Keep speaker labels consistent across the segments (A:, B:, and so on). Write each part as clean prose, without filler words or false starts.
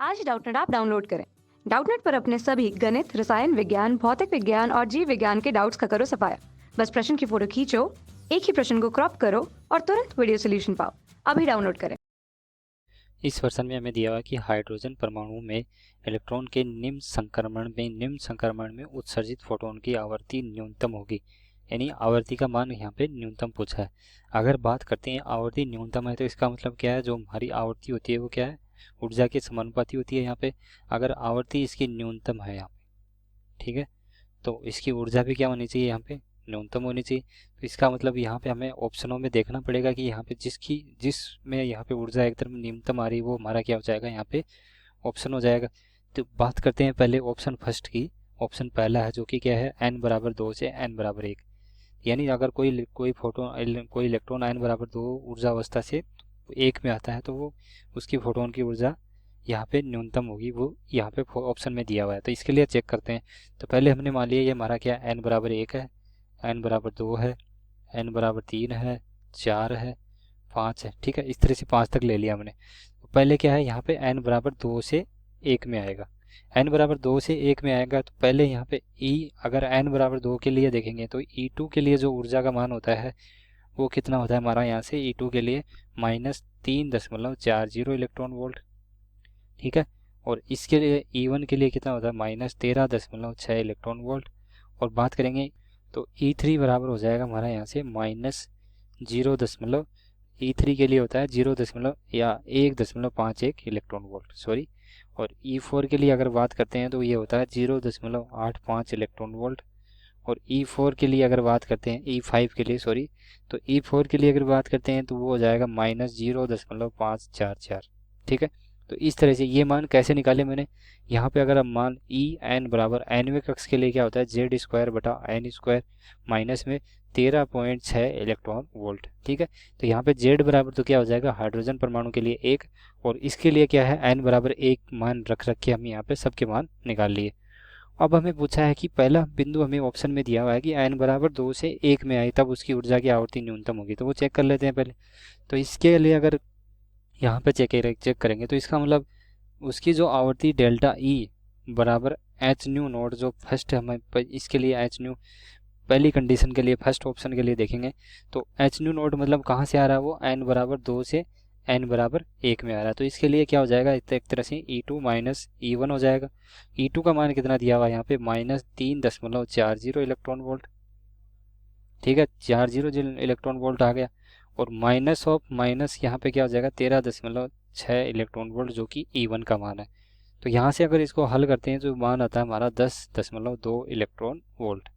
A: आज Doubtnut app download करें। Doubtnut पर अपने सभी गणित, रसायन विज्ञान, भौतिक विज्ञान और जीव विज्ञान के डाउट्स का करो सफाया। बस प्रश्न की फोटो खींचो, एक ही प्रश्न को क्रॉप करो और तुरंत वीडियो सोल्यूशन पाओ। अभी डाउनलोड करें।
B: इस वर्षन में हमें दिया हुआ है कि हाइड्रोजन परमाणु में इलेक्ट्रॉन के निम्न संक्रमण में उत्सर्जित फोटोन की आवर्ती न्यूनतम होगी, यानी आवर्ती का मान यहाँ पे न्यूनतम पूछा है। अगर बात करते हैं आवर्ती न्यूनतम है तो इसका मतलब क्या है, जो हमारी आवर्ती होती है वो क्या है, ऊर्जा के समानुपाती होती है यहाँ पे। अगर आवर्ती इसकी न्यूनतम है यहाँ पे, ठीक है, तो इसकी ऊर्जा भी क्या होनी चाहिए, यहाँ पे न्यूनतम होनी चाहिए। तो इसका मतलब यहाँ पे हमें ऑप्शनों में देखना पड़ेगा कि यहाँ पे जिसमें यहाँ पे ऊर्जा एकदम न्यूनतम आ रही है वो हमारा क्या हो जाएगा, यहाँ पे ऑप्शन हो जाएगा। तो बात करते हैं पहले ऑप्शन फर्स्ट की। ऑप्शन पहला है जो कि क्या है, n बराबर 2 से n बराबर 1, यानी अगर कोई इलेक्ट्रॉन n बराबर 2 ऊर्जा अवस्था से 1 में आता है तो वो उसकी फोटोन की ऊर्जा यहाँ पे न्यूनतम होगी, वो यहाँ पे ऑप्शन में दिया हुआ है। तो इसके लिए चेक करते हैं। तो पहले हमने मान लिया ये हमारा क्या n बराबर 1 है, n बराबर 2 है, n बराबर 3 है, 4 है, 5 है, ठीक है। इस तरह से 5 तक ले लिया हमने। तो पहले क्या है, यहाँ पे n बराबर 2 से 1 में आएगा। n बराबर 2 से 1 में आएगा तो पहले यहाँ पे E, अगर n बराबर 2 के लिए देखेंगे तो E2 के लिए जो ऊर्जा का मान होता है वो कितना होता है हमारा, यहाँ से E2 के लिए -3.40 इलेक्ट्रॉन वोल्ट, ठीक है। और इसके लिए E1 के लिए कितना होता है, -13.6 इलेक्ट्रॉन वोल्ट। और बात करेंगे तो E3 बराबर हो जाएगा हमारा यहाँ से E3 के लिए होता है 1.51 इलेक्ट्रॉन वोल्ट, सॉरी। और E4 के लिए अगर बात करते हैं तो ये होता है 0.85 इलेक्ट्रॉन वोल्ट। और E4 के लिए अगर बात करते हैं, E5 के लिए सॉरी, तो E4 के लिए अगर बात करते हैं तो वो हो जाएगा -0.544, ठीक है। तो इस तरह से ये मान कैसे निकाले मैंने, यहाँ पे अगर हम मान En बराबर nवें कक्ष के लिए क्या होता है, Z²/n² माइनस में 13.6 इलेक्ट्रॉन वोल्ट, ठीक है। तो यहाँ पे Z बराबर तो क्या हो जाएगा, हाइड्रोजन परमाणु के लिए 1, और इसके लिए क्या है, n बराबर 1 मान रख के हम यहाँ पे सबके मान निकाल लिए। अब हमें पूछा है कि पहला बिंदु हमें ऑप्शन में दिया हुआ है कि n बराबर 2 से 1 में आई तब उसकी ऊर्जा की आवर्ती न्यूनतम होगी, तो वो चेक कर लेते हैं पहले। तो इसके लिए अगर यहाँ पे चेक करेंगे तो इसका मतलब उसकी जो आवर्ती डेल्टा E बराबर एच न्यू नोट, जो फर्स्ट हमें इसके लिए एच न्यू पहली कंडीशन के लिए फर्स्ट ऑप्शन के लिए देखेंगे तो एच न्यू नोट मतलब कहाँ से आ रहा है, वो n बराबर 2 से n बराबर 1 में आ रहा है। तो इसके लिए क्या हो जाएगा, एक तरह से E2 माइनस E1 हो जाएगा। E2 का मान कितना दिया हुआ है यहाँ पे, -3.40 इलेक्ट्रॉन वोल्ट, ठीक है, 40 इलेक्ट्रॉन वोल्ट आ गया। और माइनस ऑफ माइनस यहाँ पे क्या हो जाएगा, 13.6 इलेक्ट्रॉन वोल्ट जो कि E1 का मान है। तो यहाँ से अगर इसको हल करते हैं तो मान आता है हमारा 10.2 इलेक्ट्रॉन वोल्ट,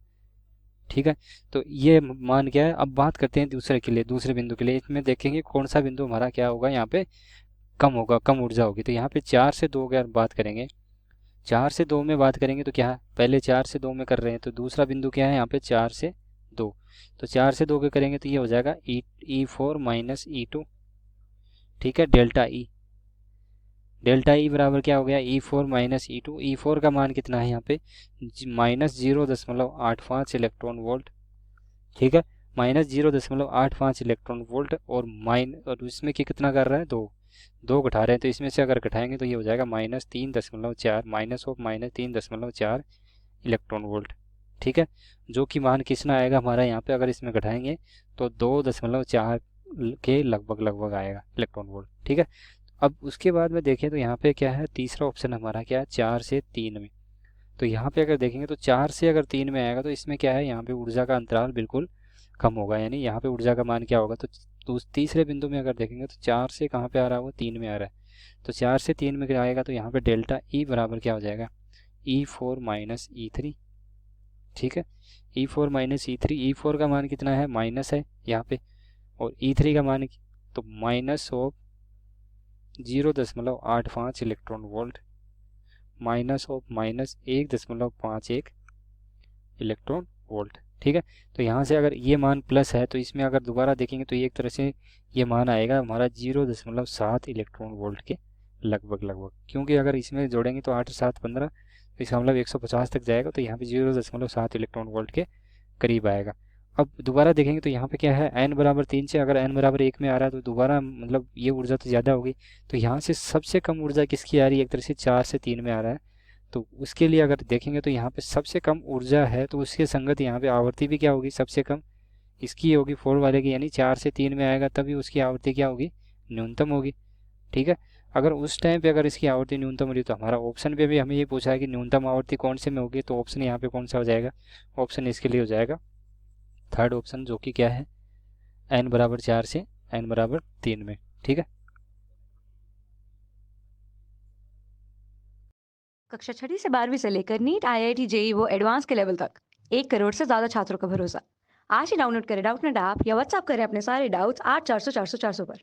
B: ठीक है। तो ये मान क्या है। अब बात करते हैं दूसरे के लिए, दूसरे बिंदु के लिए। इसमें देखेंगे कौन सा बिंदु हमारा क्या होगा, यहाँ पे कम होगा, कम ऊर्जा होगी। तो यहाँ पे 4 से 2 की बात करेंगे, 4 से 2 में बात करेंगे तो क्या है, पहले 4 से 2 में कर रहे हैं तो दूसरा बिंदु क्या है यहाँ पे 4 से 2। तो 4 से 2 के करेंगे तो ये हो जाएगा E4 माइनस E2, ठीक है, डेल्टा ई बराबर क्या हो गया, E4 माइनस E2। E4 का मान कितना है यहाँ पे, -0.85 इलेक्ट्रॉन वोल्ट, ठीक है, -0.85 इलेक्ट्रॉन वोल्ट। और इसमें कितना कर रहा है, दो घटा रहे हैं, तो इसमें से अगर घटाएंगे तो ये हो जाएगा -3.4 -3.4 इलेक्ट्रॉन वोल्ट, ठीक है। जो कि मान कितना आएगा हमारा यहाँ पे, अगर इसमें घटाएंगे तो 2.4 के लगभग आएगा इलेक्ट्रॉन वोल्ट, ठीक है। अब उसके बाद में देखें तो यहाँ पे क्या है, तीसरा ऑप्शन हमारा क्या है, 4 से 3 में। तो यहाँ पे अगर देखेंगे तो 4 से अगर 3 में आएगा तो इसमें क्या है, यहाँ पे ऊर्जा का अंतराल बिल्कुल कम होगा, यानी यहाँ पे ऊर्जा का मान क्या होगा। तो उस तीसरे बिंदु में अगर देखेंगे तो 4 से कहाँ पे आ रहा है, वो 3 में आ रहा है। तो 4 से 3 में क्या आएगा, तो यहाँ पे डेल्टा ई बराबर क्या हो जाएगा, E4 माइनस E3, ठीक है, E4 माइनस E3। E4 का मान कितना है, माइनस है यहाँ पे, और E3 का मान तो minus of 0.85 electron volt minus of -1.51 electron volt, ठीक है। तो यहाँ से अगर ये मान प्लस है तो इसमें अगर दोबारा देखेंगे तो ये एक तरह से ये मान आएगा हमारा 0.7 इलेक्ट्रॉन वोल्ट के लगभग, क्योंकि अगर इसमें जोड़ेंगे तो 8 7 15, तो इसका मतलब 150 तक जाएगा। तो यहाँ पे 0.7 इलेक्ट्रॉन वोल्ट के करीब आएगा। अब दोबारा देखेंगे तो यहाँ पे क्या है, n बराबर 3 से अगर n बराबर 1 में आ रहा है तो दोबारा मतलब ये ऊर्जा तो ज़्यादा होगी। तो यहाँ से सबसे कम ऊर्जा किसकी आ रही है, एक तरह से 4 से 3 में आ रहा है। तो उसके लिए अगर देखेंगे तो यहाँ पे सबसे कम ऊर्जा है, तो उसके संगत यहाँ पे आवर्ती भी क्या होगी, सबसे कम इसकी होगी 4 वाले की, यानी 4 से 3 में आएगा तभी उसकी आवर्ती क्या होगी, न्यूनतम होगी। ठीक है, अगर उस टाइम पे अगर इसकी आवर्ती न्यूनतम हो रही तो हमारा ऑप्शन पे भी हमें ये पूछा है कि न्यूनतम आवर्ती कौन से में होगी, तो ऑप्शन यहाँ पे कौन सा हो जाएगा, ऑप्शन इसके लिए हो जाएगा थर्ड ऑप्शन, जो कि क्या है n बराबर 4 से n बराबर 3 में। ठीक है,
A: कक्षा 6वीं से 12वीं से लेकर नीट, IIT, जेई वो एडवांस के लेवल तक 1 करोड़ से ज्यादा छात्रों का भरोसा। आज ही डाउनलोड करें डाउटनेट ऐप या व्हाट्सएप करें अपने सारे डाउट्स 8400 400 400 पर।